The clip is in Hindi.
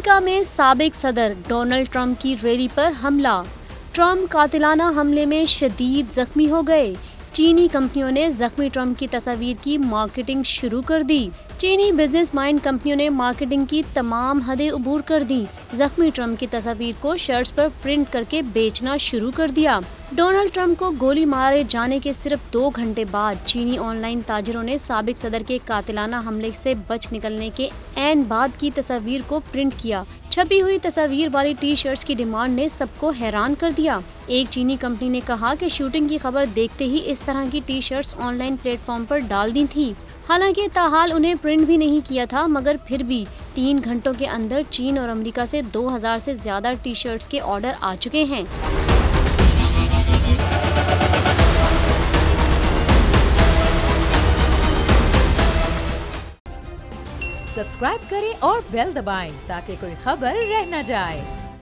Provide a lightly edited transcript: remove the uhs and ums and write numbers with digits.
अमेरिका में साबिक सदर डोनाल्ड ट्रंप की रैली पर हमला। ट्रंप कातिलाना हमले में शदीद जख्मी हो गए। चीनी कंपनियों ने जख्मी ट्रंप की तस्वीर की मार्केटिंग शुरू कर दी। चीनी बिजनेस माइंड कंपनियों ने मार्केटिंग की तमाम हदें उबूर कर दी। जख्मी ट्रंप की तस्वीर को शर्ट्स पर प्रिंट करके बेचना शुरू कर दिया। डोनाल्ड ट्रंप को गोली मारे जाने के सिर्फ 2 घंटे बाद चीनी ऑनलाइन ताजिरों ने साबिक सदर के कातिलाना हमले से बच निकलने के ऐन बाद की तस्वीर को प्रिंट किया। छपी हुई तस्वीर वाली टी शर्ट्स की डिमांड ने सबको हैरान कर दिया। एक चीनी कंपनी ने कहा कि शूटिंग की खबर देखते ही इस तरह की टी शर्ट्स ऑनलाइन प्लेटफॉर्म पर डाल दी थी। हालांकि ताहाल उन्हें प्रिंट भी नहीं किया था, मगर फिर भी 3 घंटों के अंदर चीन और अमेरिका से 2000 से ज्यादा टी शर्ट्स के ऑर्डर आ चुके हैं। सब्सक्राइब करें और बेल दबाएं ताकि कोई खबर रह न जाए।